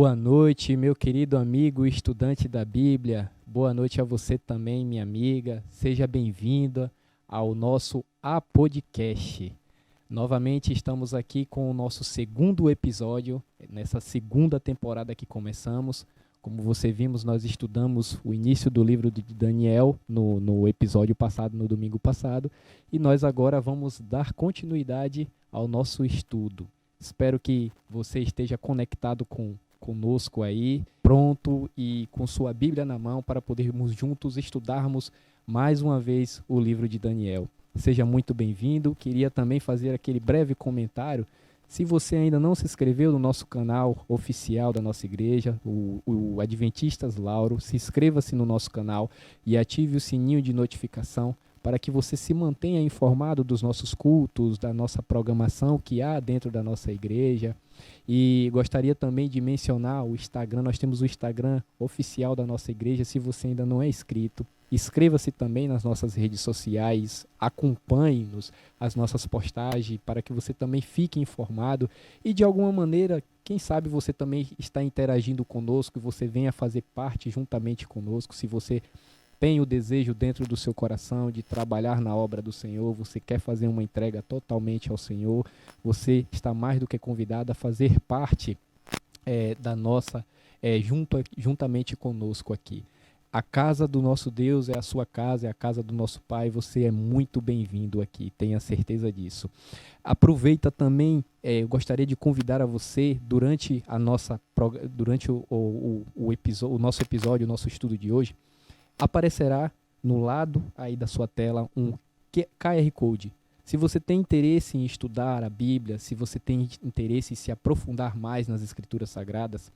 Boa noite, meu querido amigo estudante da Bíblia. Boa noite a você também, minha amiga. Seja bem-vinda ao nosso Apodcast. Novamente estamos aqui com o nosso segundo episódio, nessa segunda temporada que começamos. Como você vimos, nós estudamos o início do livro de Daniel no episódio passado, no domingo passado, e nós agora vamos dar continuidade ao nosso estudo. Espero que você esteja conectado conosco aí, pronto e com sua Bíblia na mão para podermos juntos estudarmos mais uma vez o livro de Daniel. Seja muito bem-vindo. Queria também fazer aquele breve comentário. Se você ainda não se inscreveu no nosso canal oficial da nossa igreja, o Adventistas Lauro, se inscreva-se no nosso canal e ative o sininho de notificação para que você se mantenha informado dos nossos cultos, da nossa programação que há dentro da nossa igreja. E gostaria também de mencionar o Instagram. Nós temos o Instagram oficial da nossa igreja. Se você ainda não é inscrito, inscreva-se também nas nossas redes sociais, acompanhe-nos, as nossas postagens, para que você também fique informado e de alguma maneira, quem sabe você também está interagindo conosco e você venha fazer parte juntamente conosco. Se você tem o desejo dentro do seu coração de trabalhar na obra do Senhor, você quer fazer uma entrega totalmente ao Senhor, você está mais do que convidado a fazer parte da nossa, juntamente conosco aqui. A casa do nosso Deus é a sua casa, é a casa do nosso Pai. Você é muito bem-vindo aqui, tenha certeza disso. Aproveita também, eu gostaria de convidar a você, durante o nosso episódio, o nosso estudo de hoje, aparecerá no lado aí da sua tela um QR Code. Se você tem interesse em estudar a Bíblia, se você tem interesse em se aprofundar mais nas Escrituras Sagradas,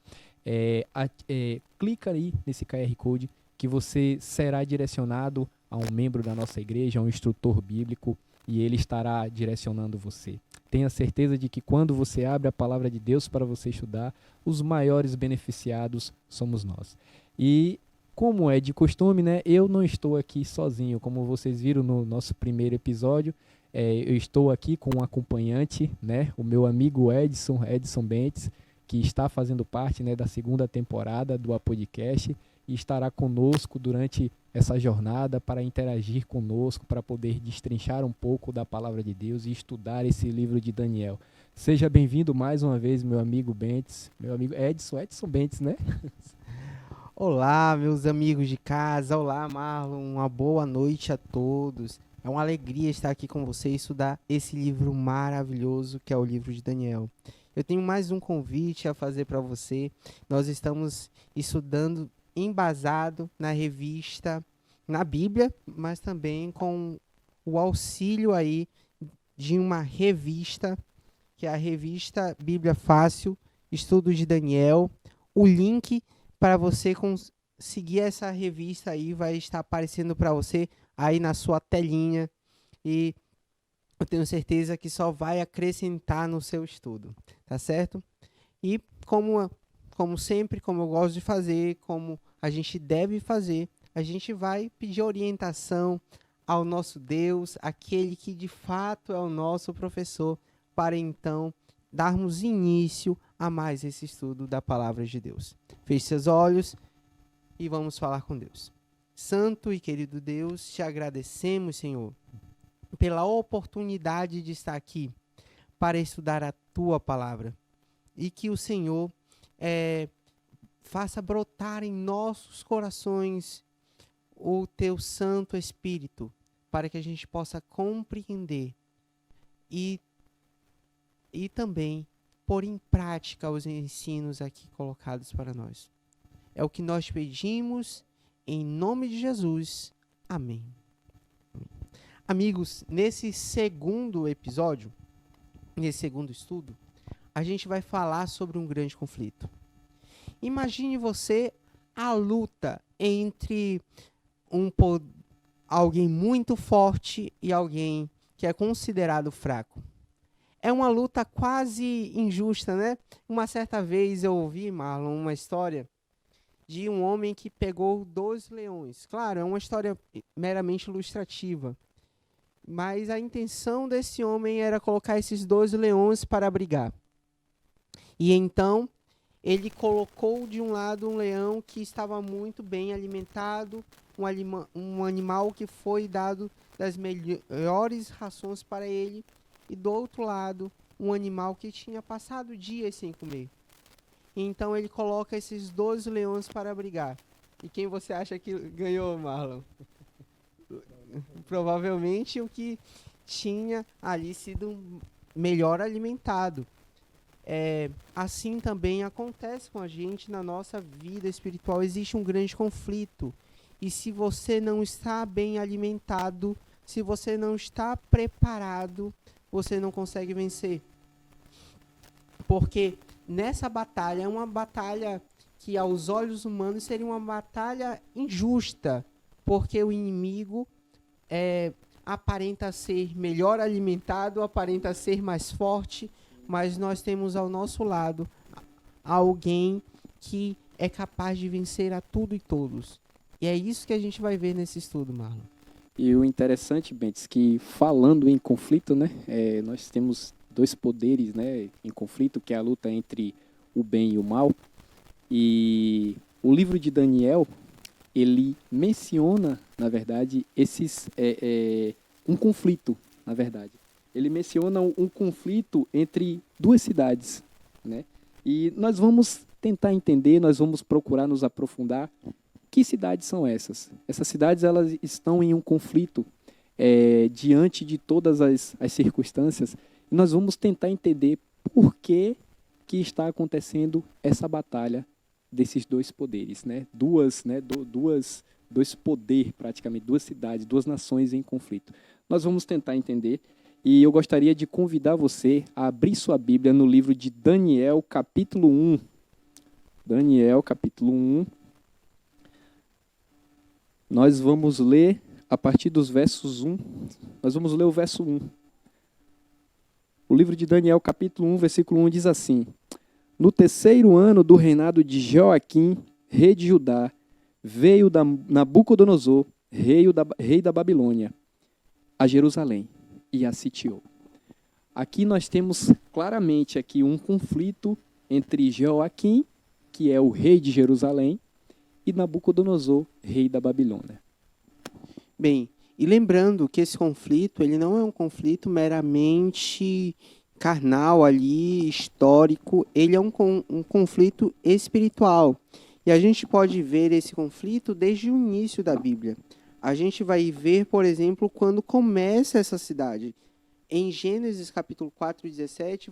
clica aí nesse QR Code que você será direcionado a um membro da nossa igreja, a um instrutor bíblico, e ele estará direcionando você. Tenha certeza de que quando você abre a palavra de Deus para você estudar, os maiores beneficiados somos nós. E como é de costume, né, eu não estou aqui sozinho. Como vocês viram no nosso primeiro episódio, eu estou aqui com um acompanhante, né, o meu amigo Edson Bentes, que está fazendo parte, né, da segunda temporada do Apodcast e estará conosco durante essa jornada para interagir conosco, para poder destrinchar um pouco da palavra de Deus e estudar esse livro de Daniel. Seja bem-vindo mais uma vez, meu amigo Bentes, meu amigo Edson Bentes, né? Olá, meus amigos de casa. Olá, Marlon. Uma boa noite a todos. É uma alegria estar aqui com você e estudar esse livro maravilhoso que é o livro de Daniel. Eu tenho mais um convite a fazer para você. Nós estamos estudando embasado na revista, na Bíblia, mas também com o auxílio aí de uma revista, que é a revista Bíblia Fácil, Estudo de Daniel. O link para você conseguir essa revista aí vai estar aparecendo para você aí na sua telinha e eu tenho certeza que só vai acrescentar no seu estudo, tá certo? E como sempre, como eu gosto de fazer, como a gente deve fazer, a gente vai pedir orientação ao nosso Deus, aquele que de fato é o nosso professor, para então darmos início a mais esse estudo da palavra de Deus. Feche seus olhos e vamos falar com Deus. Santo e querido Deus, te agradecemos, Senhor, pela oportunidade de estar aqui para estudar a tua palavra. E que o Senhor faça brotar em nossos corações o teu Santo Espírito, para que a gente possa compreender e também pôr em prática os ensinos aqui colocados para nós. É o que nós pedimos em nome de Jesus. Amém. Amigos, nesse segundo episódio, nesse segundo estudo, a gente vai falar sobre um grande conflito. Imagine você a luta entre alguém muito forte e alguém que é considerado fraco. É uma luta quase injusta, né? Uma certa vez eu ouvi, Marlon, uma história de um homem que pegou 2 leões. Claro, é uma história meramente ilustrativa. Mas a intenção desse homem era colocar esses 2 leões para brigar. E então, ele colocou de um lado um leão que estava muito bem alimentado, um animal que foi dado das melhores rações para ele, e do outro lado, um animal que tinha passado dias sem comer. Então ele coloca esses 12 leões para brigar. E quem você acha que ganhou, Marlon? Provavelmente o que tinha ali sido melhor alimentado. Assim também acontece com a gente na nossa vida espiritual. Existe um grande conflito. E se você não está bem alimentado, se você não está preparado, você não consegue vencer. Porque nessa batalha, é uma batalha que aos olhos humanos seria uma batalha injusta, porque o inimigo aparenta ser melhor alimentado, aparenta ser mais forte, mas nós temos ao nosso lado alguém que é capaz de vencer a tudo e todos. E é isso que a gente vai ver nesse estudo, Marlon. E o interessante, Bentes, que falando em conflito, né, nós temos dois poderes, né, em conflito, que é a luta entre o bem e o mal. E o livro de Daniel, ele menciona, na verdade, um conflito, na verdade. Ele menciona um conflito entre duas cidades, né? E nós vamos tentar entender, nós vamos procurar nos aprofundar. Que cidades são essas? Essas cidades, elas estão em um conflito diante de todas as circunstâncias. E nós vamos tentar entender por que está acontecendo essa batalha desses dois poderes, né? Dois poderes, praticamente, duas cidades, duas nações em conflito. Nós vamos tentar entender, e eu gostaria de convidar você a abrir sua Bíblia no livro de Daniel, capítulo 1. Daniel, capítulo 1. Nós vamos ler a partir dos versos 1. Nós vamos ler o verso 1. O livro de Daniel, capítulo 1, versículo 1 diz assim: No terceiro ano do reinado de Joaquim, rei de Judá, veio Nabucodonosor, rei da Babilônia, a Jerusalém e a sitiou. Aqui nós temos claramente aqui um conflito entre Joaquim, que é o rei de Jerusalém, e Nabucodonosor, rei da Babilônia. Bem, e lembrando que esse conflito, ele não é um conflito meramente carnal ali, histórico, ele é um conflito espiritual. E a gente pode ver esse conflito desde o início da Bíblia. A gente vai ver, por exemplo, quando começa essa cidade. Em Gênesis capítulo 4, 17,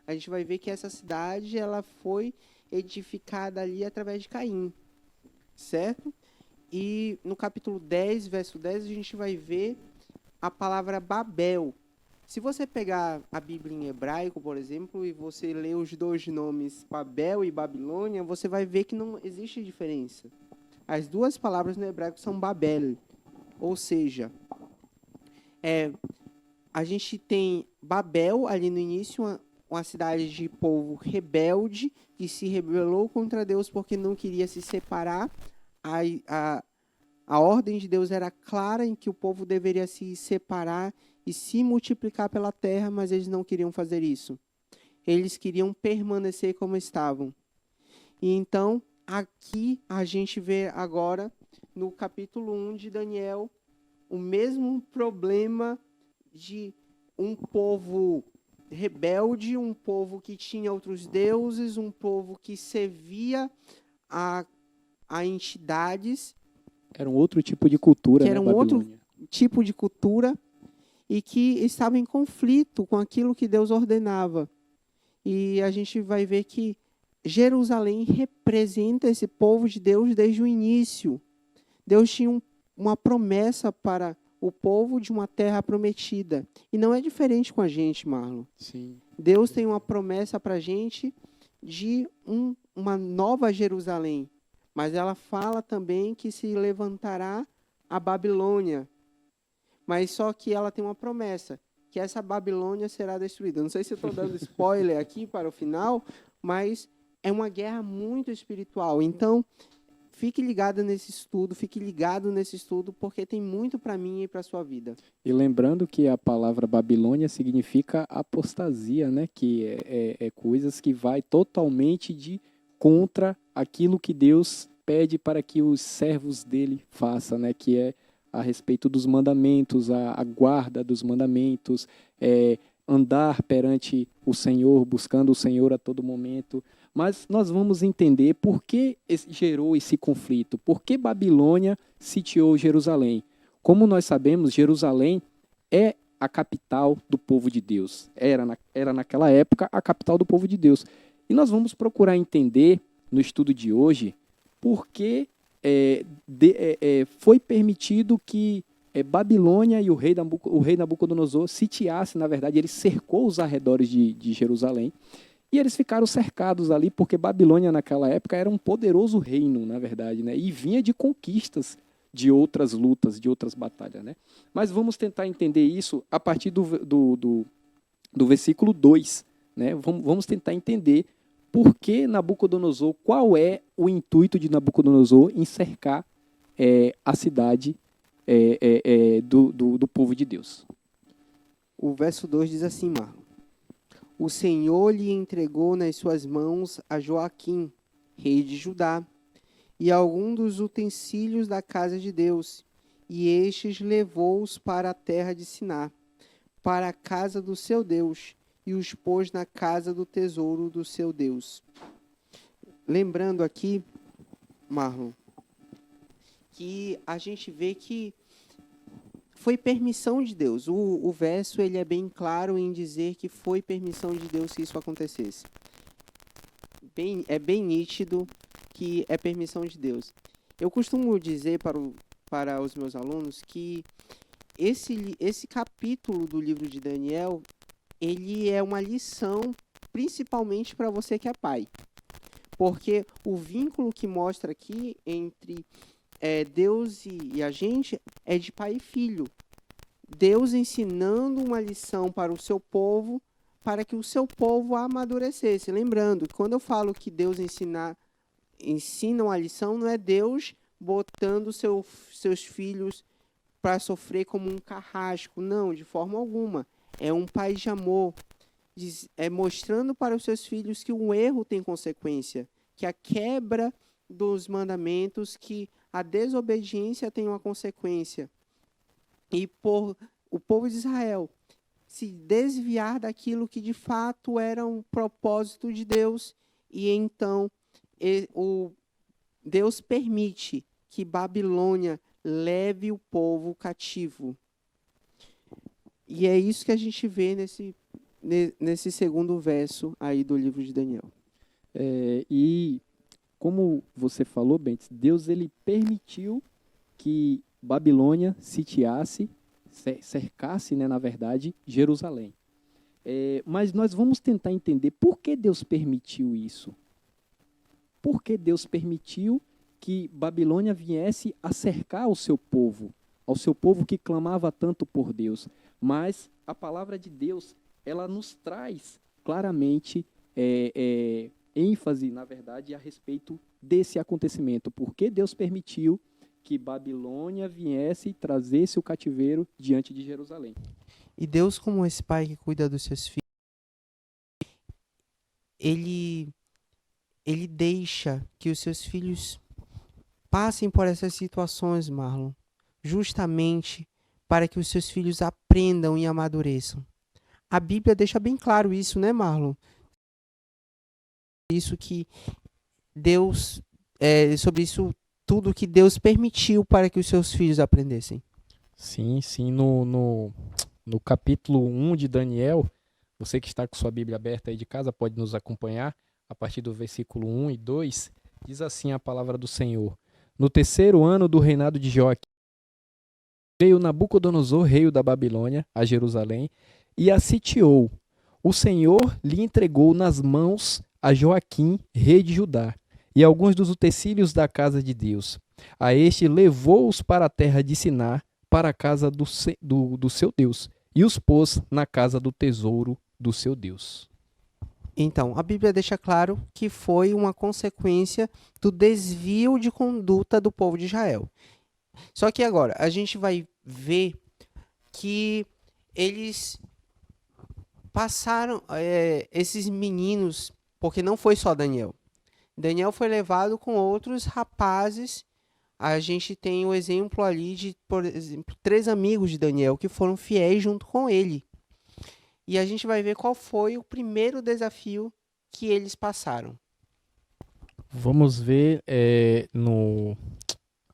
a gente vai ver que essa cidade ela foi edificada ali através de Caim, certo? E no capítulo 10, verso 10, a gente vai ver a palavra Babel. Se você pegar a Bíblia em hebraico, por exemplo, e você ler os dois nomes Babel e Babilônia, você vai ver que não existe diferença. As duas palavras no hebraico são Babel. Ou seja, a gente tem Babel ali no início, uma cidade de povo rebelde, que se rebelou contra Deus porque não queria se separar. A ordem de Deus era clara em que o povo deveria se separar e se multiplicar pela terra, mas eles não queriam fazer isso. Eles queriam permanecer como estavam. E então, aqui a gente vê agora, no capítulo 1 de Daniel, o mesmo problema de um povo rebelde, um povo que tinha outros deuses, um povo que servia a entidades. Era um outro tipo de cultura, que era um outro tipo de cultura e que estava em conflito com aquilo que Deus ordenava. E a gente vai ver que Jerusalém representa esse povo de Deus desde o início. Deus tinha uma promessa para o povo de uma terra prometida. E não é diferente com a gente, Marlon. Sim. Deus tem uma promessa para a gente de uma nova Jerusalém. Mas ela fala também que se levantará a Babilônia. Mas só que ela tem uma promessa, que essa Babilônia será destruída. Não sei se eu estou dando spoiler aqui para o final, mas é uma guerra muito espiritual. Então, fique ligado nesse estudo, porque tem muito para mim e para a sua vida. E lembrando que a palavra Babilônia significa apostasia, né? Que é coisas que vai totalmente de contra aquilo que Deus pede para que os servos dele façam, né? Que é a respeito dos mandamentos, a guarda dos mandamentos, andar perante o Senhor, buscando o Senhor a todo momento. Mas nós vamos entender por que gerou esse conflito, por que Babilônia sitiou Jerusalém. Como nós sabemos, Jerusalém é a capital do povo de Deus. Era naquela época a capital do povo de Deus. E nós vamos procurar entender, no estudo de hoje, por que foi permitido que Babilônia e o rei Nabucodonosor sitiasse, na verdade, ele cercou os arredores de Jerusalém, e eles ficaram cercados ali, porque Babilônia, naquela época, era um poderoso reino, na verdade, né? E vinha de conquistas de outras lutas, de outras batalhas, né? Mas vamos tentar entender isso a partir do versículo 2, né? Vamos tentar entender por que Nabucodonosor, qual é o intuito de Nabucodonosor em cercar a cidade do povo de Deus. O verso 2 diz assim, Marlon: o Senhor lhe entregou nas suas mãos a Joaquim, rei de Judá, e algum dos utensílios da casa de Deus, e estes levou-os para a terra de Siná, para a casa do seu Deus, e os pôs na casa do tesouro do seu Deus. Lembrando aqui, Marlon, que a gente vê que foi permissão de Deus. O verso ele é bem claro em dizer que foi permissão de Deus que isso acontecesse. É bem nítido que é permissão de Deus. Eu costumo dizer para os meus alunos que esse capítulo do livro de Daniel, ele é uma lição principalmente para você que é pai. Porque o vínculo que mostra aqui entre Deus e a gente é de pai e filho. Deus ensinando uma lição para o seu povo, para que o seu povo amadurecesse. Lembrando que quando eu falo que Deus ensina uma lição, não é Deus botando seus filhos para sofrer como um carrasco. Não, de forma alguma. É um pai de amor. Mostrando para os seus filhos que um erro tem consequência, que a quebra dos mandamentos, que a desobediência tem uma consequência. E por o povo de Israel se desviar daquilo que de fato era um propósito de Deus, e então Deus permite que Babilônia leve o povo cativo. E é isso que a gente vê nesse segundo verso aí do livro de Daniel. E como você falou, Bentes, Deus ele permitiu que Babilônia sitiasse, cercasse, né, na verdade, Jerusalém. Mas nós vamos tentar entender por que Deus permitiu isso. Por que Deus permitiu que Babilônia viesse a cercar o seu povo, ao seu povo que clamava tanto por Deus. Mas a palavra de Deus, ela nos traz claramente ênfase, na verdade, a respeito desse acontecimento. Por que Deus permitiu que Babilônia viesse e trazesse o cativeiro diante de Jerusalém? E Deus, como esse pai que cuida dos seus filhos, ele deixa que os seus filhos passem por essas situações, Marlon, justamente para que os seus filhos aprendam e amadureçam. A Bíblia deixa bem claro isso, né, Marlon? Isso que Deus, sobre isso tudo que Deus permitiu para que os seus filhos aprendessem. Sim, no capítulo 1 de Daniel, você que está com sua Bíblia aberta aí de casa pode nos acompanhar, a partir do versículo 1 e 2, diz assim a palavra do Senhor: no terceiro ano do reinado de Joaquim, veio Nabucodonosor, rei da Babilônia, a Jerusalém, e a sitiou. O Senhor lhe entregou nas mãos a Joaquim, rei de Judá, e alguns dos utensílios da casa de Deus. A este levou-os para a terra de Siná, para a casa do seu Deus, e os pôs na casa do tesouro do seu Deus. Então, a Bíblia deixa claro que foi uma consequência do desvio de conduta do povo de Israel. Só que agora, a gente vai ver que eles passaram, esses meninos, porque não foi só Daniel, Daniel foi levado com outros rapazes. A gente tem o exemplo ali de, por exemplo, 3 amigos de Daniel que foram fiéis junto com ele. E a gente vai ver qual foi o primeiro desafio que eles passaram. Vamos ver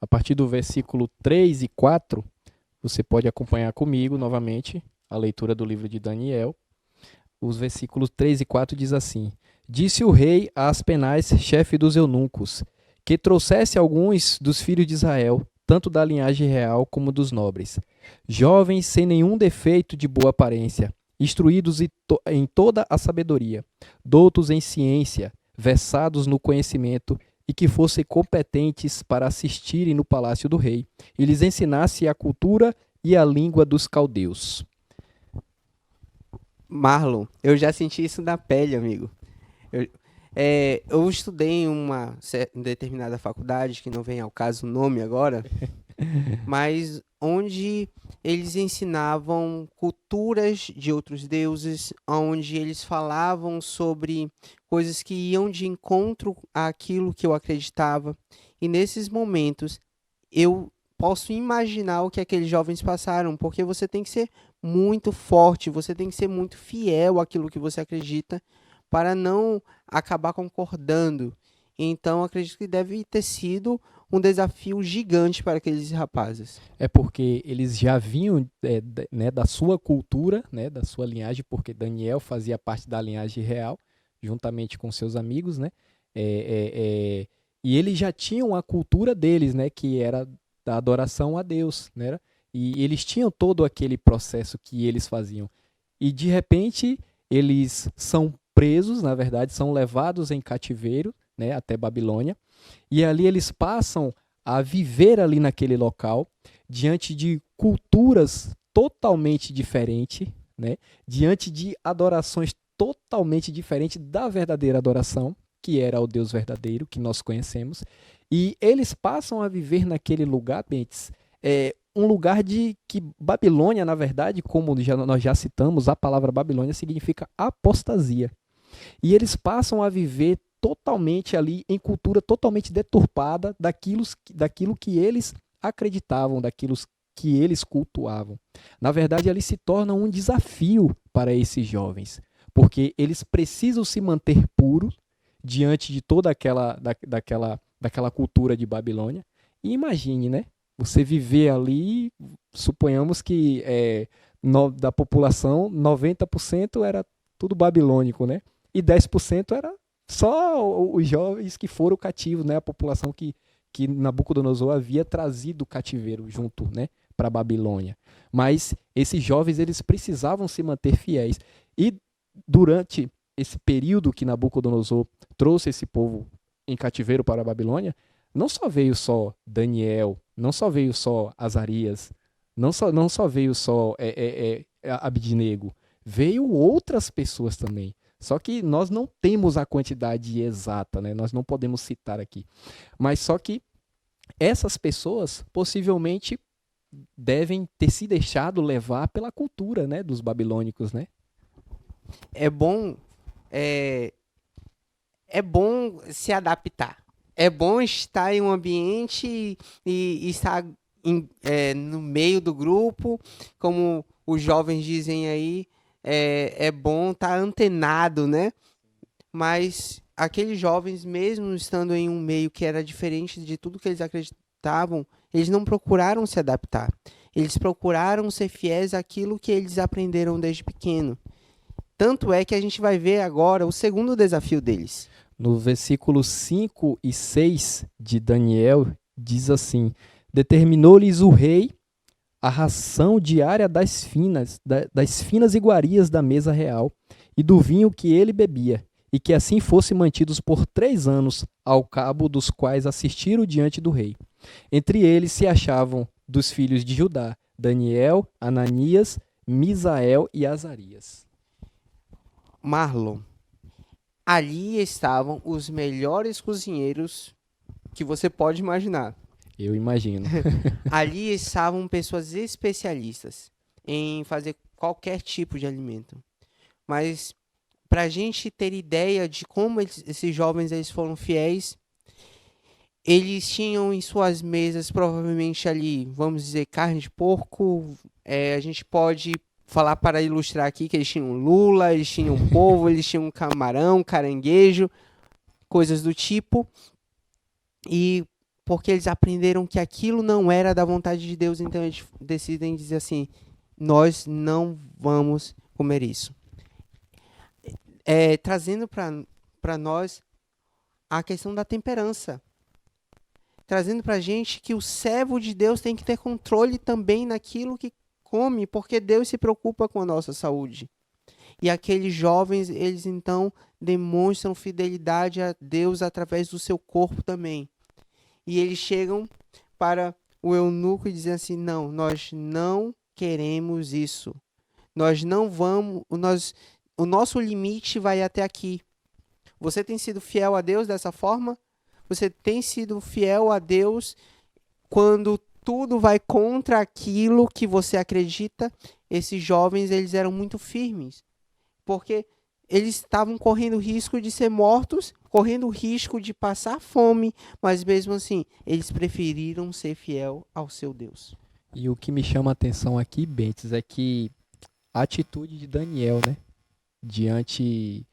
a partir do versículo 3 e 4, você pode acompanhar comigo novamente a leitura do livro de Daniel. Os versículos 3 e 4 diz assim: Disse o rei a Aspenaz, chefe dos eunucos, que trouxesse alguns dos filhos de Israel, tanto da linhagem real como dos nobres, jovens sem nenhum defeito de boa aparência, instruídos em toda a sabedoria, doutos em ciência, versados no conhecimento, e que fossem competentes para assistirem no palácio do rei, e lhes ensinasse a cultura e a língua dos caldeus. Marlon, eu já senti isso na pele, amigo. Eu estudei em uma determinada faculdade, que não vem ao caso o nome agora, mas onde eles ensinavam culturas de outros deuses, onde eles falavam sobre coisas que iam de encontro àquilo que eu acreditava. E nesses momentos, eu posso imaginar o que aqueles jovens passaram, porque você tem que ser muito forte, você tem que ser muito fiel àquilo que você acredita, para não acabar concordando. Então, acredito que deve ter sido um desafio gigante para aqueles rapazes. É porque eles já vinham né, da sua cultura, né, da sua linhagem, porque Daniel fazia parte da linhagem real, juntamente com seus amigos, né? E eles já tinham a cultura deles, né, que era da adoração a Deus, né? E eles tinham todo aquele processo que eles faziam. E de repente eles são presos, na verdade, são levados em cativeiro, né, até Babilônia. E ali eles passam a viver ali naquele local, diante de culturas totalmente diferentes, né? Diante de adorações totalmente diferentes da verdadeira adoração, que era o Deus verdadeiro, que nós conhecemos. E eles passam a viver naquele lugar, Bentes, um lugar de que Babilônia, na verdade, como nós já citamos, a palavra Babilônia significa apostasia. E eles passam a viver totalmente ali em cultura totalmente deturpada daquilo que eles acreditavam, daquilo que eles cultuavam. Na verdade, ali se torna um desafio para esses jovens, porque eles precisam se manter puros diante de toda daquela cultura de Babilônia. E imagine, né? Você viver ali, suponhamos que da população, 90% era tudo babilônico, né? E 10% era só os jovens que foram cativos, né? A população que Nabucodonosor havia trazido o cativeiro junto, né? Para a Babilônia. Mas esses jovens, eles precisavam se manter fiéis. E durante esse período que Nabucodonosor trouxe esse povo em cativeiro para a Babilônia, não só veio só Daniel, não só veio só Azarias, não só veio só Abidnego, veio outras pessoas também. Só que nós não temos a quantidade exata, né? Nós não podemos citar aqui. Mas só que essas pessoas possivelmente devem ter se deixado levar pela cultura, né, dos babilônicos, né? É bom se adaptar. É bom estar em um ambiente e estar no meio do grupo, como os jovens dizem aí, é bom estar antenado, né? Mas aqueles jovens, mesmo estando em um meio que era diferente de tudo que eles acreditavam, eles não procuraram se adaptar. Eles procuraram ser fiéis àquilo que eles aprenderam desde pequeno. Tanto é que a gente vai ver agora o segundo desafio deles. No versículo 5 e 6 de Daniel, diz assim: Determinou-lhes o rei a ração diária das finas iguarias da mesa real e do vinho que ele bebia, e que assim fossem mantidos por 3 anos, ao cabo dos quais assistiram diante do rei. Entre eles se achavam dos filhos de Judá, Daniel, Ananias, Misael e Azarias. Marlon, ali estavam os melhores cozinheiros que você pode imaginar. Eu imagino. Ali estavam pessoas especialistas em fazer qualquer tipo de alimento. Mas para a gente ter ideia de como esses jovens eles foram fiéis, eles tinham em suas mesas provavelmente ali, vamos dizer, carne de porco. A gente pode falar para ilustrar aqui que eles tinham lula, eles tinham polvo, eles tinham camarão, caranguejo, coisas do tipo. E porque eles aprenderam que aquilo não era da vontade de Deus, então eles decidem dizer assim: nós não vamos comer isso. Trazendo para nós a questão da temperança. Trazendo para a gente que o servo de Deus tem que ter controle também naquilo que come, porque Deus se preocupa com a nossa saúde. E aqueles jovens, eles então demonstram fidelidade a Deus através do seu corpo também. E eles chegam para o eunuco e dizem assim: não, nós não queremos isso. Nós não vamos, o nosso limite vai até aqui. Você tem sido fiel a Deus dessa forma? Você tem sido fiel a Deus quando tudo vai contra aquilo que você acredita? Esses jovens, eles eram muito firmes, porque eles estavam correndo risco de ser mortos, correndo risco de passar fome, mas mesmo assim, eles preferiram ser fiel ao seu Deus. E o que me chama a atenção aqui, Bentes, é que a atitude de Daniel, né? Diante,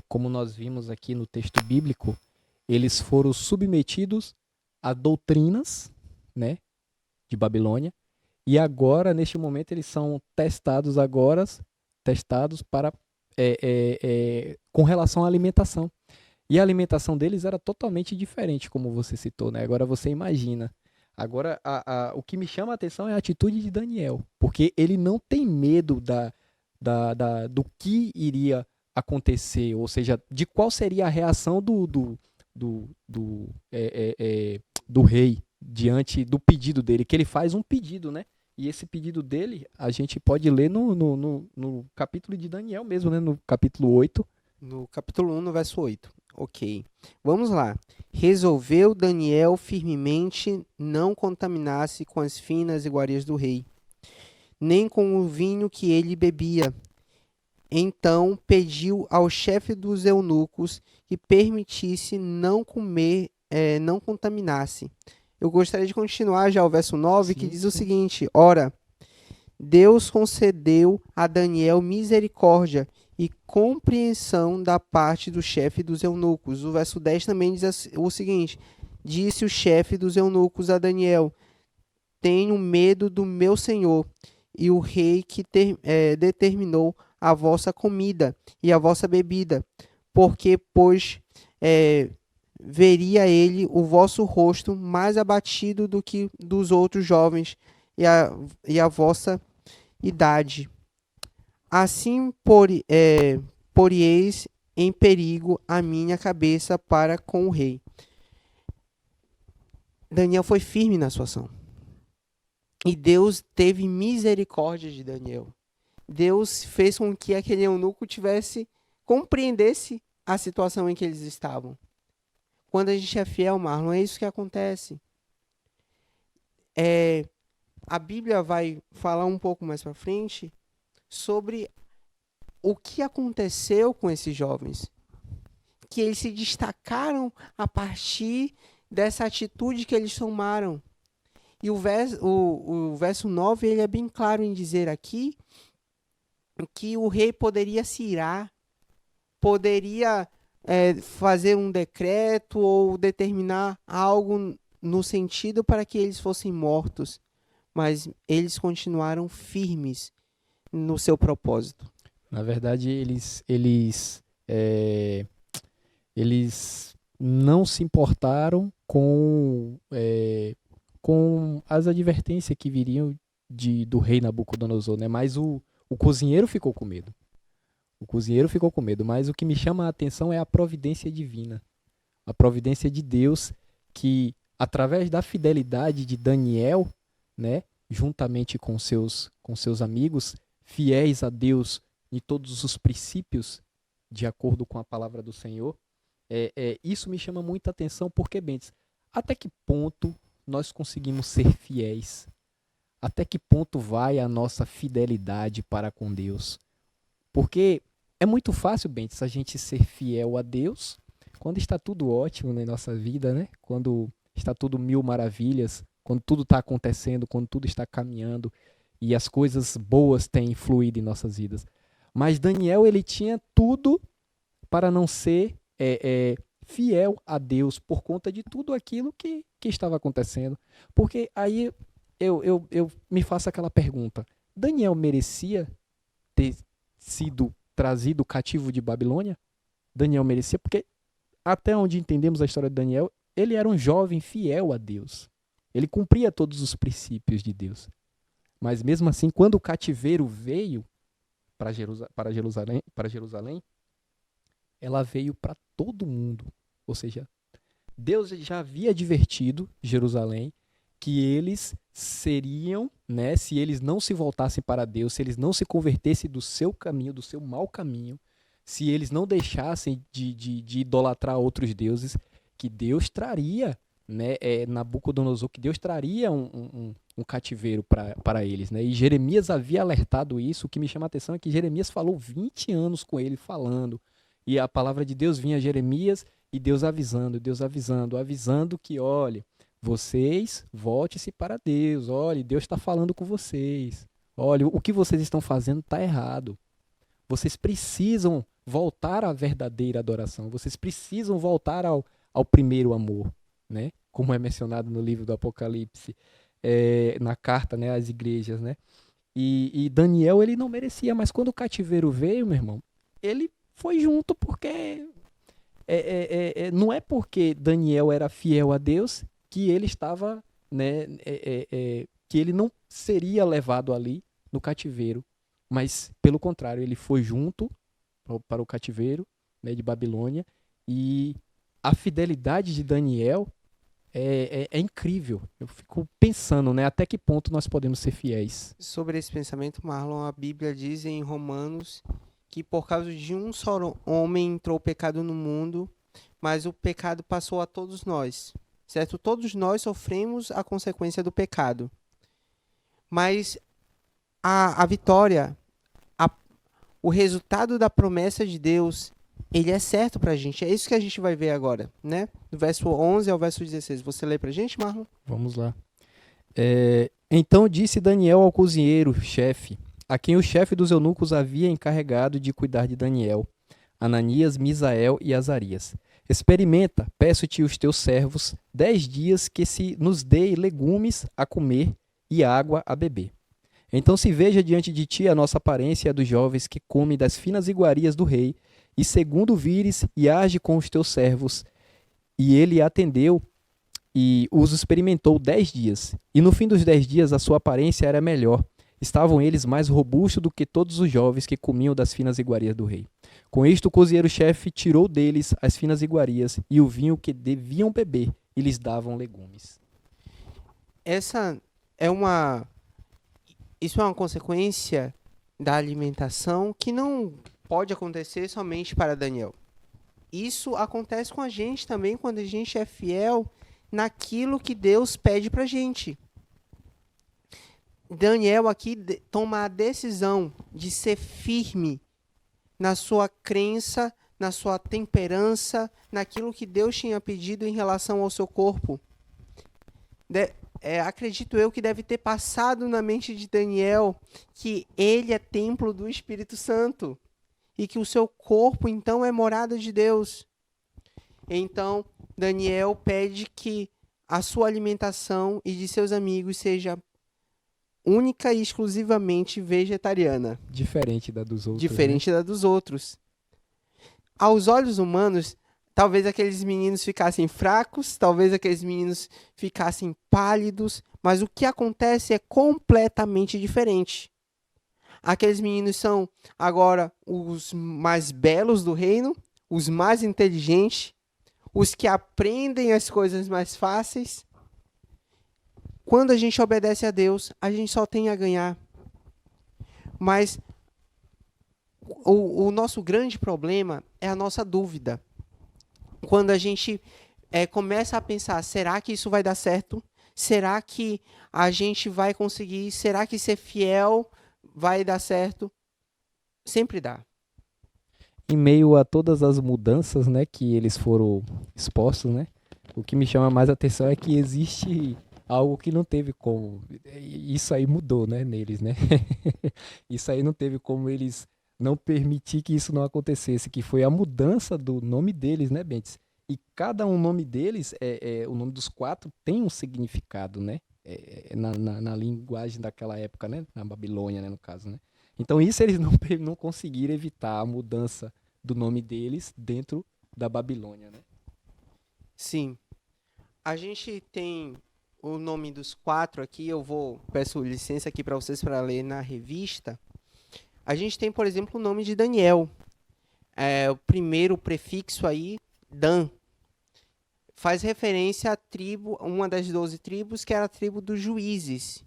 como nós vimos aqui no texto bíblico, eles foram submetidos a doutrinas, né, de Babilônia, e agora, neste momento, eles são testados para com relação à alimentação. E a alimentação deles era totalmente diferente, como você citou, né? Agora você imagina. Agora, o que me chama a atenção é a atitude de Daniel, porque ele não tem medo do que iria acontecer, ou seja, de qual seria a reação do rei diante do pedido dele, que ele faz um pedido, né? E esse pedido dele, a gente pode ler no capítulo de Daniel mesmo, né? No capítulo 8. No capítulo 1, no verso 8. Ok. Vamos lá. Resolveu Daniel firmemente não contaminar-se com as finas iguarias do rei, nem com o vinho que ele bebia. Então pediu ao chefe dos eunucos que permitisse não comer, não contaminar-se. Eu gostaria de continuar já o verso 9, que diz o seguinte: ora, Deus concedeu a Daniel misericórdia e compreensão da parte do chefe dos eunucos. O verso 10 também diz o seguinte: disse o chefe dos eunucos a Daniel: tenho medo do meu senhor e o rei que determinou a vossa comida e a vossa bebida, porque, pois, veria ele o vosso rosto mais abatido do que dos outros jovens e a vossa idade. Assim porieis em perigo a minha cabeça para com o rei. Daniel foi firme na sua ação. E Deus teve misericórdia de Daniel. Deus fez com que aquele eunuco compreendesse a situação em que eles estavam. Quando a gente é fiel, Marlon, é isso que acontece. A Bíblia vai falar um pouco mais para frente sobre o que aconteceu com esses jovens. Que eles se destacaram a partir dessa atitude que eles tomaram. E o verso 9 ele é bem claro em dizer aqui que o rei poderia se irar, poderia fazer um decreto ou determinar algo no sentido para que eles fossem mortos, mas eles continuaram firmes no seu propósito. Na verdade, eles não se importaram com as advertências que viriam do rei Nabucodonosor, né? Mas o cozinheiro ficou com medo. O cozinheiro ficou com medo, mas o que me chama a atenção é a providência divina. A providência de Deus que, através da fidelidade de Daniel, né, juntamente com seus amigos, fiéis a Deus em todos os princípios, de acordo com a palavra do Senhor, isso me chama muita atenção, porque, Bentes, até que ponto nós conseguimos ser fiéis? Até que ponto vai a nossa fidelidade para com Deus? Porque É muito fácil, Bentes, a gente ser fiel a Deus quando está tudo ótimo na nossa vida, né? Quando está tudo mil maravilhas, quando tudo está acontecendo, quando tudo está caminhando e as coisas boas têm fluído em nossas vidas. Mas Daniel, ele tinha tudo para não ser fiel a Deus por conta de tudo aquilo que estava acontecendo. Porque aí eu me faço aquela pergunta: Daniel merecia ter sido trazido cativo de Babilônia? Daniel merecia? Porque até onde entendemos a história de Daniel, ele era um jovem fiel a Deus. Ele cumpria todos os princípios de Deus. Mas mesmo assim, quando o cativeiro veio para Jerusalém, ela veio para todo mundo. Ou seja, Deus já havia advertido Jerusalém que eles seriam, né, se eles não se voltassem para Deus, se eles não se convertessem do seu caminho, do seu mau caminho, se eles não deixassem de idolatrar outros deuses, que Deus traria, né, Nabucodonosor, que Deus traria um cativeiro para eles. Né? E Jeremias havia alertado isso. O que me chama a atenção é que Jeremias falou 20 anos com ele falando, e a palavra de Deus vinha a Jeremias, e Deus avisando que, olha, vocês voltem-se para Deus, olha, Deus está falando com vocês, olha, o que vocês estão fazendo está errado. Vocês precisam voltar à verdadeira adoração. Vocês precisam voltar ao primeiro amor, né? Como é mencionado no livro do Apocalipse, na carta, né, às igrejas, né? E Daniel, ele não merecia, mas quando o cativeiro veio, meu irmão, ele foi junto porque não é porque Daniel era fiel a Deus que ele estava, né, que ele não seria levado ali no cativeiro. Mas, pelo contrário, ele foi junto para o cativeiro, né, de Babilônia, e a fidelidade de Daniel é incrível. Eu fico pensando, né, até que ponto nós podemos ser fiéis. Sobre esse pensamento, Marlon, a Bíblia diz em Romanos que por causa de um só homem entrou o pecado no mundo, mas o pecado passou a todos nós, certo? Todos nós sofremos a consequência do pecado. Mas a vitória, o resultado da promessa de Deus, ele é certo pra gente. É isso que a gente vai ver agora, né? Do verso 11 ao verso 16. Você lê pra gente, Marlon? Vamos lá. Então disse Daniel ao cozinheiro, chefe, a quem o chefe dos eunucos havia encarregado de cuidar de Daniel, Ananias, Misael e Azarias: experimenta, peço-te os teus servos, 10 dias que se nos dê legumes a comer e água a beber. Então se veja diante de ti a nossa aparência e a dos jovens que comem das finas iguarias do rei, e segundo vires e age com os teus servos. E ele atendeu e os experimentou 10 dias. E no fim dos 10 dias a sua aparência era melhor. Estavam eles mais robustos do que todos os jovens que comiam das finas iguarias do rei. Com isto o cozinheiro-chefe tirou deles as finas iguarias e o vinho que deviam beber, e lhes davam legumes. Isso é uma consequência da alimentação que não pode acontecer somente para Daniel. Isso acontece com a gente também quando a gente é fiel naquilo que Deus pede pra gente. Daniel aqui toma a decisão de ser firme na sua crença, na sua temperança, naquilo que Deus tinha pedido em relação ao seu corpo. Acredito eu que deve ter passado na mente de Daniel que ele é templo do Espírito Santo e que o seu corpo, então, é morada de Deus. Então, Daniel pede que a sua alimentação e de seus amigos seja única e exclusivamente vegetariana. Diferente da dos outros. Diferente da dos outros. Aos olhos humanos, talvez aqueles meninos ficassem fracos, talvez aqueles meninos ficassem pálidos, mas o que acontece é completamente diferente. Aqueles meninos são agora os mais belos do reino, os mais inteligentes, os que aprendem as coisas mais fáceis. Quando a gente obedece a Deus, a gente só tem a ganhar. Mas o nosso grande problema é a nossa dúvida. Quando a gente começa a pensar, será que isso vai dar certo? Será que a gente vai conseguir? Será que ser fiel vai dar certo? Sempre dá. em meio a todas as mudanças, né, que eles foram expostos, né, o que me chama mais a atenção é que existe algo que não teve como. Isso aí mudou, né, neles, né? Isso aí não teve como eles não permitir que isso não acontecesse, que foi a mudança do nome deles, né, Bentes? E cada um nome deles, o nome dos quatro tem um significado, né? Na linguagem daquela época, né? Na Babilônia, né, no caso, né? Então isso eles não, não conseguiram evitar a mudança do nome deles dentro da Babilônia, né? Sim. A gente tem o nome dos quatro aqui, peço licença aqui para vocês para ler na revista. A gente tem, por exemplo, o nome de Daniel. O primeiro prefixo aí, Dan, faz referência à tribo, uma das 12 tribos, que era a tribo dos juízes.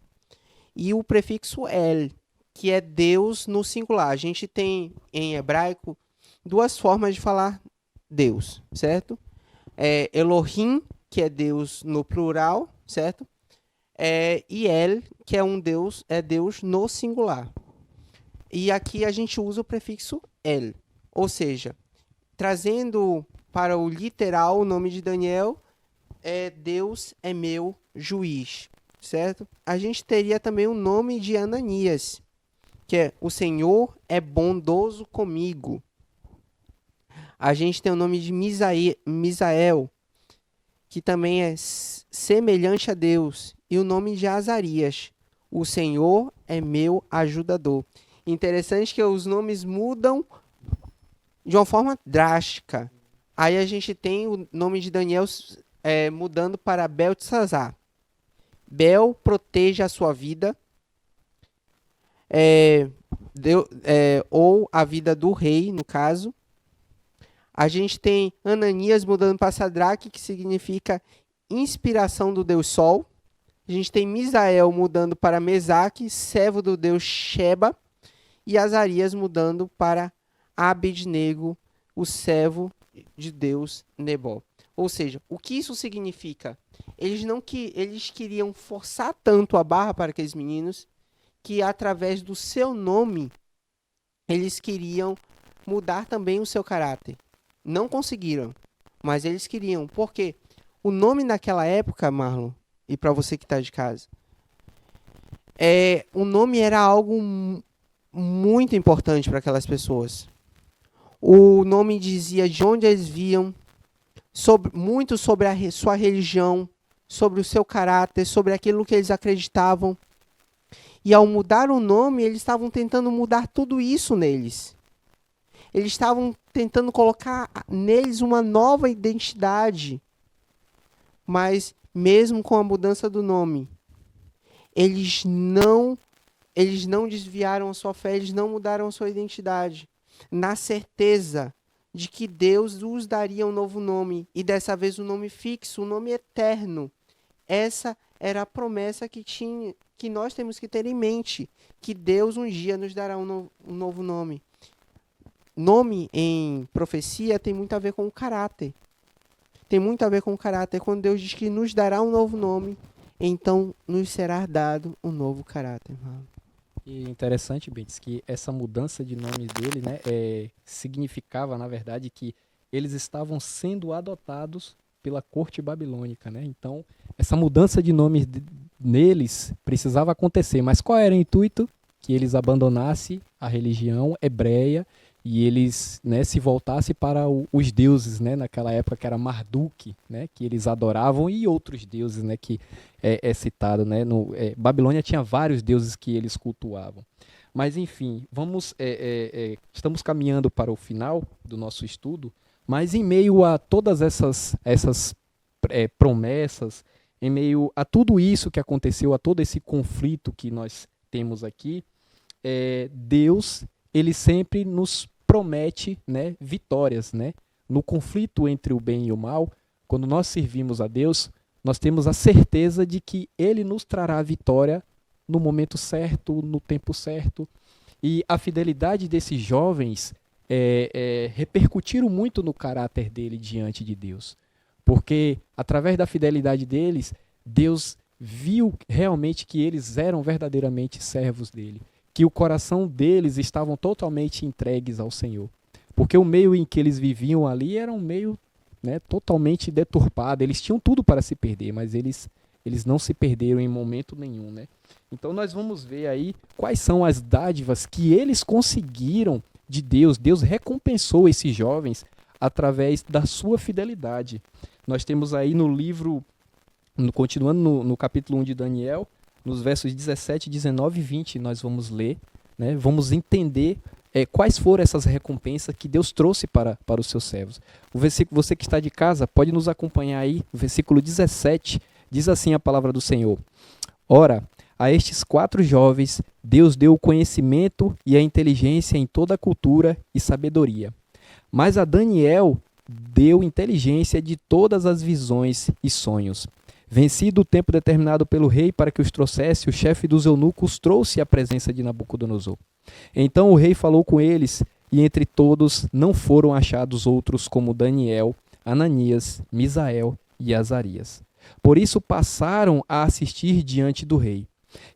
E o prefixo El, que é Deus no singular. A gente tem, em hebraico, duas formas de falar Deus, certo? Elohim, que é Deus no plural, certo? E El, que é Deus no singular. E aqui a gente usa o prefixo El, ou seja, trazendo para o literal o nome de Daniel, Deus é meu juiz, certo? A gente teria também o nome de Ananias, que é o Senhor é bondoso comigo. A gente tem o nome de Misael, que também é semelhante a Deus. E o nome de Azarias, o Senhor é meu ajudador. Interessante que os nomes mudam de uma forma drástica. Aí a gente tem o nome de Daniel mudando para Beltesazar. Bel protege a sua vida, ou a vida do rei, no caso. A gente tem Ananias mudando para Sadraque, que significa inspiração do Deus Sol. A gente tem Misael mudando para Mesaque, servo do Deus Sheba. E Azarias mudando para Abednego, o servo de Deus Nebó. Ou seja, o que isso significa? Eles queriam forçar tanto a barra para aqueles meninos que através do seu nome eles queriam mudar também o seu caráter. Não conseguiram, mas eles queriam. Por quê? O nome naquela época, Marlon, e para você que está de casa, o nome era algo muito importante para aquelas pessoas. O nome dizia de onde eles viam, muito sobre a sua religião, sobre o seu caráter, sobre aquilo que eles acreditavam. E ao mudar o nome, eles estavam tentando mudar tudo isso neles. Eles estavam tentando colocar neles uma nova identidade. Mas, mesmo com a mudança do nome, eles não desviaram a sua fé, eles não mudaram a sua identidade, na certeza de que Deus os daria um novo nome, e dessa vez um nome fixo, um nome eterno. Essa era a promessa que nós temos que ter em mente, que Deus um dia nos dará um novo nome. Nome em profecia tem muito a ver com o caráter. Tem muito a ver com o caráter. Quando Deus diz que nos dará um novo nome, então nos será dado um novo caráter. E interessante, Bentes, que essa mudança de nome dele, né, significava, na verdade, que eles estavam sendo adotados pela corte babilônica, né? Então, essa mudança de nome neles precisava acontecer. Mas qual era o intuito? Que eles abandonassem a religião hebreia e eles, né, se voltassem para os deuses, né, naquela época que era Marduk, né, que eles adoravam, e outros deuses, né, que é citado, né, Babilônia tinha vários deuses que eles cultuavam. Mas enfim, estamos caminhando para o final do nosso estudo, mas em meio a todas essas promessas, em meio a tudo isso que aconteceu, a todo esse conflito que nós temos aqui, Deus, ele sempre nos promete, né, vitórias, né? No conflito entre o bem e o mal, quando nós servimos a Deus, nós temos a certeza de que Ele nos trará a vitória no momento certo, no tempo certo. E a fidelidade desses jovens repercutiram muito no caráter dele diante de Deus. Porque através da fidelidade deles, Deus viu realmente que eles eram verdadeiramente servos dele, que o coração deles estavam totalmente entregues ao Senhor. Porque o meio em que eles viviam ali era um meio, né, totalmente deturpado. Eles tinham tudo para se perder, mas eles não se perderam em momento nenhum, né? Então nós vamos ver aí quais são as dádivas que eles conseguiram de Deus. Deus recompensou esses jovens através da sua fidelidade. Nós temos aí no livro, continuando no capítulo 1 de Daniel, nos versos 17, 19 e 20, nós vamos ler, né? Vamos entender quais foram essas recompensas que Deus trouxe para os seus servos. O versículo, você que está de casa, pode nos acompanhar aí, o versículo 17, diz assim a palavra do Senhor: Ora, a estes 4 jovens, Deus deu o conhecimento e a inteligência em toda a cultura e sabedoria. Mas a Daniel deu inteligência de todas as visões e sonhos. Vencido o tempo determinado pelo rei para que os trouxesse, o chefe dos eunucos trouxe à presença de Nabucodonosor. Então o rei falou com eles, e entre todos não foram achados outros como Daniel, Ananias, Misael e Azarias. Por isso passaram a assistir diante do rei.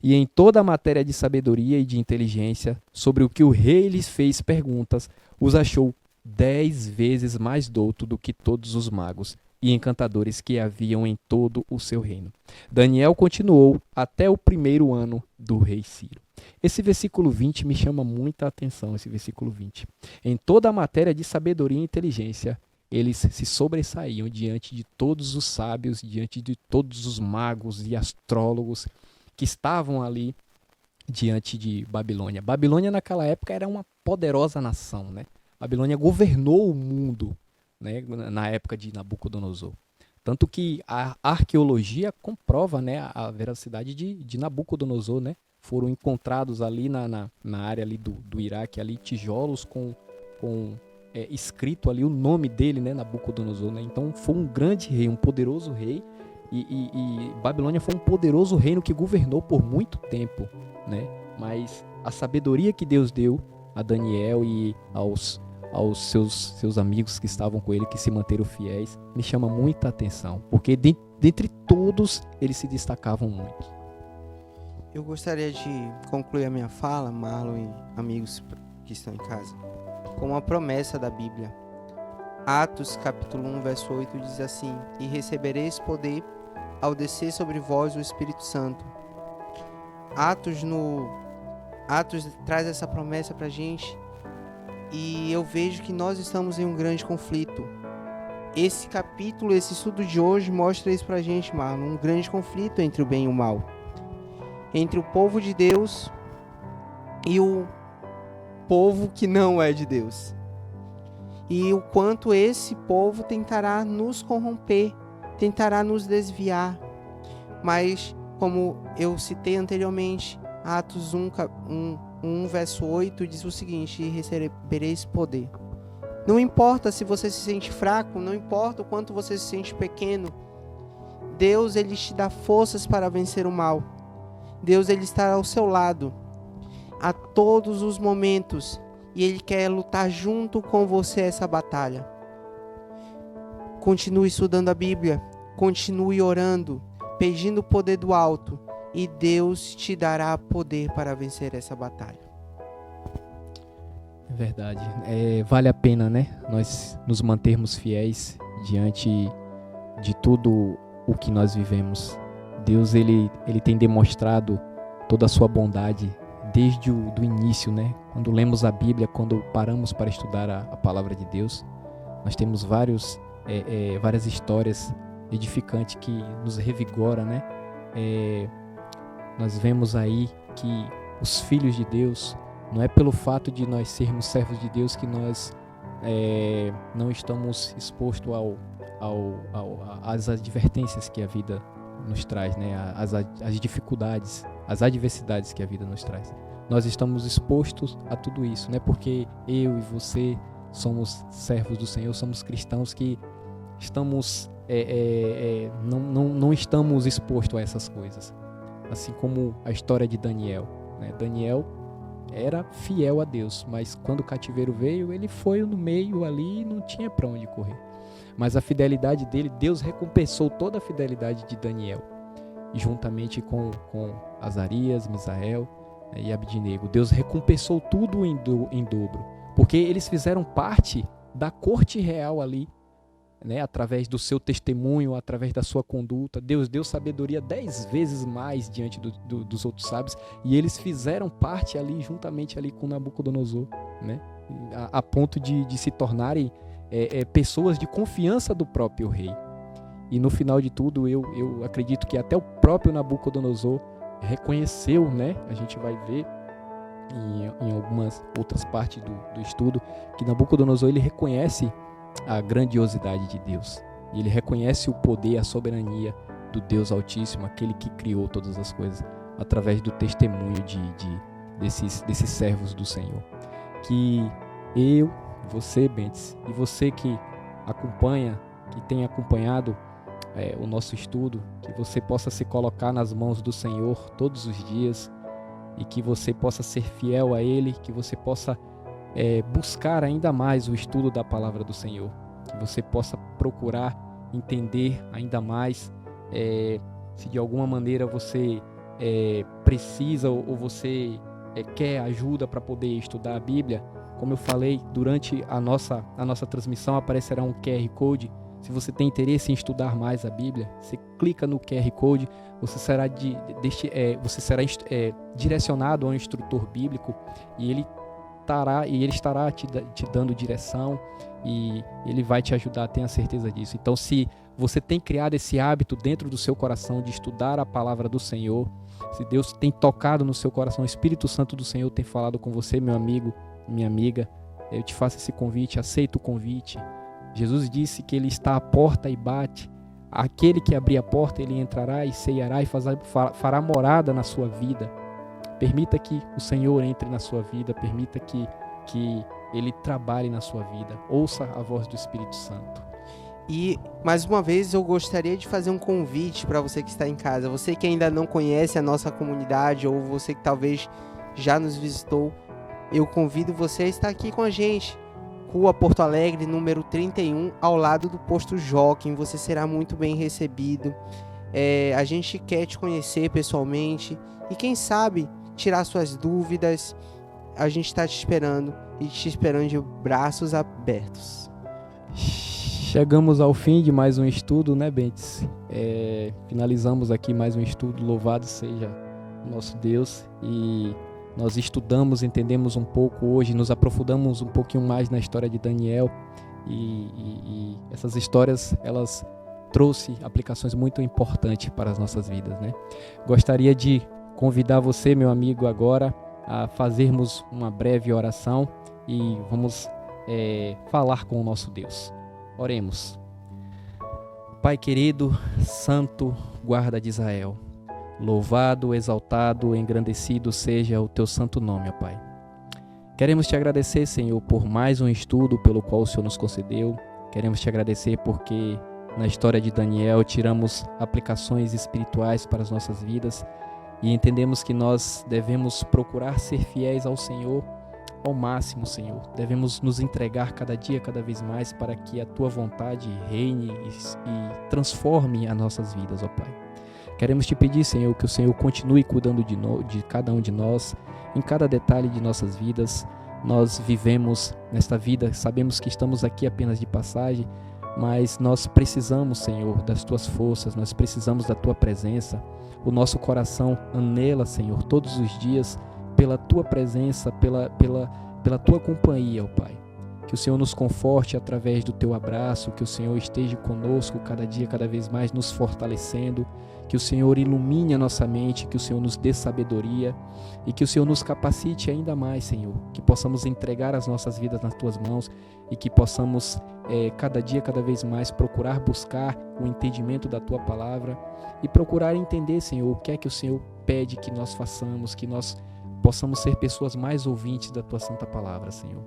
E em toda a matéria de sabedoria e de inteligência, sobre o que o rei lhes fez perguntas, os achou 10 vezes mais douto do que todos os magos e encantadores que haviam em todo o seu reino. Daniel continuou até o 1º ano do rei Ciro. Esse versículo 20 me chama muita atenção, esse versículo 20. Em toda a matéria de sabedoria e inteligência, eles se sobressaíam diante de todos os sábios, diante de todos os magos e astrólogos que estavam ali diante de Babilônia. Babilônia naquela época era uma poderosa nação, né? Babilônia governou o mundo, né, na época de Nabucodonosor. Tanto que a arqueologia comprova, né, a veracidade de Nabucodonosor, né? Foram encontrados ali na área ali do Iraque ali, tijolos com escrito ali o nome dele, né, Nabucodonosor, né? Então foi um grande rei, um poderoso rei, e Babilônia foi um poderoso reino que governou por muito tempo, né? Mas a sabedoria que Deus deu a Daniel e aos seus amigos que estavam com ele, que se manteram fiéis, me chama muita atenção, porque dentre todos eles se destacavam muito. Eu gostaria de concluir a minha fala, Marlon e amigos que estão em casa, com uma promessa da Bíblia. Atos capítulo 1, verso 8 diz assim: E recebereis poder ao descer sobre vós o Espírito Santo. Atos traz essa promessa pra gente, e eu vejo que nós estamos em um grande conflito. Esse capítulo, esse estudo de hoje mostra isso pra gente, Marlon, um grande conflito entre o bem e o mal, entre o povo de Deus e o povo que não é de Deus. E o quanto esse povo tentará nos corromper, tentará nos desviar. Mas, como eu citei anteriormente, Atos 1, verso 8 diz o seguinte: E recebereis poder. Não importa se você se sente fraco, não importa o quanto você se sente pequeno, Deus, Ele te dá forças para vencer o mal. Deus, Ele está ao seu lado a todos os momentos, e Ele quer lutar junto com você essa batalha. Continue estudando a Bíblia, continue orando, pedindo o poder do alto, e Deus te dará poder para vencer essa batalha. É verdade. Vale a pena, né, nós nos mantermos fiéis diante de tudo o que nós vivemos. Deus, ele tem demonstrado toda a sua bondade desde o início, né? Quando lemos a Bíblia, quando paramos para estudar a palavra de Deus, nós temos várias histórias edificantes que nos revigoram, né? Nós vemos aí que os filhos de Deus, não é pelo fato de nós sermos servos de Deus que nós não estamos expostos às advertências que a vida nos traz, né? As dificuldades, as adversidades que a vida nos traz. Nós estamos expostos a tudo isso, né? Porque eu e você somos servos do Senhor, somos cristãos que estamos não estamos expostos a essas coisas. Assim como a história de Daniel, né? Daniel era fiel a Deus, mas quando o cativeiro veio, ele foi no meio ali e não tinha para onde correr. Mas a fidelidade dele, Deus recompensou toda a fidelidade de Daniel, juntamente com Azarias, Misael, né, e Abdinego. Deus recompensou tudo em dobro, porque eles fizeram parte da corte real ali, né? Através do seu testemunho, através da sua conduta. Deus deu sabedoria 10 vezes mais diante dos outros sábios, e eles fizeram parte ali, juntamente ali com Nabucodonosor, né? A ponto de se tornarem pessoas de confiança do próprio rei. E no final de tudo, eu acredito que até o próprio Nabucodonosor reconheceu, né? A gente vai ver em algumas outras partes do estudo, que Nabucodonosor ele reconhece a grandiosidade de Deus. E ele reconhece o poder, a soberania do Deus Altíssimo, aquele que criou todas as coisas, através do testemunho desses servos do Senhor. Que eu, você, Bentes, e você que acompanha, que tem acompanhado o nosso estudo, que você possa se colocar nas mãos do Senhor todos os dias, e que você possa ser fiel a Ele, que você possa buscar ainda mais o estudo da palavra do Senhor, que você possa procurar entender ainda mais, se de alguma maneira você precisa ou você quer ajuda para poder estudar a Bíblia. Como eu falei, durante a nossa transmissão aparecerá um QR Code. Se você tem interesse em estudar mais a Bíblia, você clica no QR Code, você será direcionado a um instrutor bíblico, e ele estará te dando direção, e ele vai te ajudar, tenha certeza disso. Então, se você tem criado esse hábito dentro do seu coração de estudar a palavra do Senhor, se Deus tem tocado no seu coração, o Espírito Santo do Senhor tem falado com você, meu amigo, minha amiga, eu te faço esse convite, aceita o convite. Jesus disse que Ele está à porta e bate. Aquele que abrir a porta, Ele entrará e ceará e fará morada na sua vida. Permita que o Senhor entre na sua vida, permita que Ele trabalhe na sua vida. Ouça a voz do Espírito Santo. E, mais uma vez, eu gostaria de fazer um convite para você que está em casa. Você que ainda não conhece a nossa comunidade, ou você que talvez já nos visitou, eu convido você a estar aqui com a gente. Rua Porto Alegre, número 31, ao lado do Posto Jockey. Você será muito bem recebido. A gente quer te conhecer pessoalmente e, quem sabe, tirar suas dúvidas. A gente está te esperando de braços abertos. Chegamos ao fim de mais um estudo, né, Bentes? Finalizamos aqui mais um estudo. Louvado seja o nosso Deus. E nós estudamos, entendemos um pouco hoje, nos aprofundamos um pouquinho mais na história de Daniel, e essas histórias, elas trouxeram aplicações muito importantes para as nossas vidas, né? Gostaria de convidar você, meu amigo, agora a fazermos uma breve oração e vamos falar com o nosso Deus. Oremos. Pai querido, santo guarda de Israel, louvado, exaltado, engrandecido seja o teu santo nome, ó Pai. Queremos te agradecer, Senhor, por mais um estudo pelo qual o Senhor nos concedeu. Queremos te agradecer porque na história de Daniel tiramos aplicações espirituais para as nossas vidas e entendemos que nós devemos procurar ser fiéis ao Senhor ao máximo, Senhor. Devemos nos entregar cada dia, cada vez mais, para que a tua vontade reine e transforme as nossas vidas, ó Pai. Queremos te pedir, Senhor, que o Senhor continue cuidando de cada um de nós, em cada detalhe de nossas vidas. Nós vivemos nesta vida, sabemos que estamos aqui apenas de passagem, mas nós precisamos, Senhor, das tuas forças, nós precisamos da tua presença. O nosso coração anela, Senhor, todos os dias pela tua presença, pela tua companhia, ó Pai. Que o Senhor nos conforte através do teu abraço, que o Senhor esteja conosco cada dia, cada vez mais nos fortalecendo, que o Senhor ilumine a nossa mente, que o Senhor nos dê sabedoria e que o Senhor nos capacite ainda mais, Senhor, que possamos entregar as nossas vidas nas tuas mãos e que possamos cada dia, cada vez mais procurar buscar o entendimento da tua palavra e procurar entender, Senhor, o que é que o Senhor pede que nós façamos, que nós possamos ser pessoas mais ouvintes da tua santa palavra, Senhor.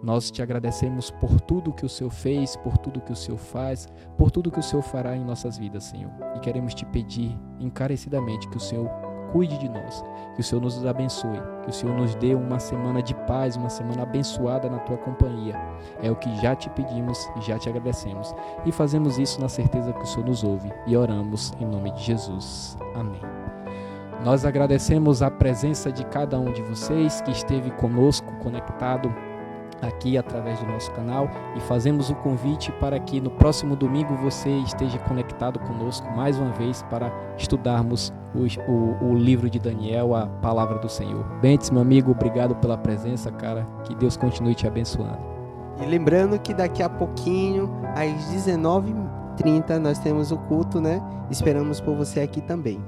Nós te agradecemos por tudo que o Senhor fez, por tudo que o Senhor faz, por tudo que o Senhor fará em nossas vidas, Senhor. E queremos te pedir encarecidamente que o Senhor cuide de nós, que o Senhor nos abençoe, que o Senhor nos dê uma semana de paz, uma semana abençoada na tua companhia. É o que já te pedimos e já te agradecemos. E fazemos isso na certeza que o Senhor nos ouve e oramos em nome de Jesus. Amém. Nós agradecemos a presença de cada um de vocês que esteve conosco, conectado aqui através do nosso canal e fazemos o convite para que no próximo domingo você esteja conectado conosco mais uma vez para estudarmos o livro de Daniel, a palavra do Senhor. Bentes, meu amigo, obrigado pela presença, cara. Que Deus continue te abençoando. E lembrando que daqui a pouquinho, às 19h30, nós temos o culto, né? Esperamos por você aqui também.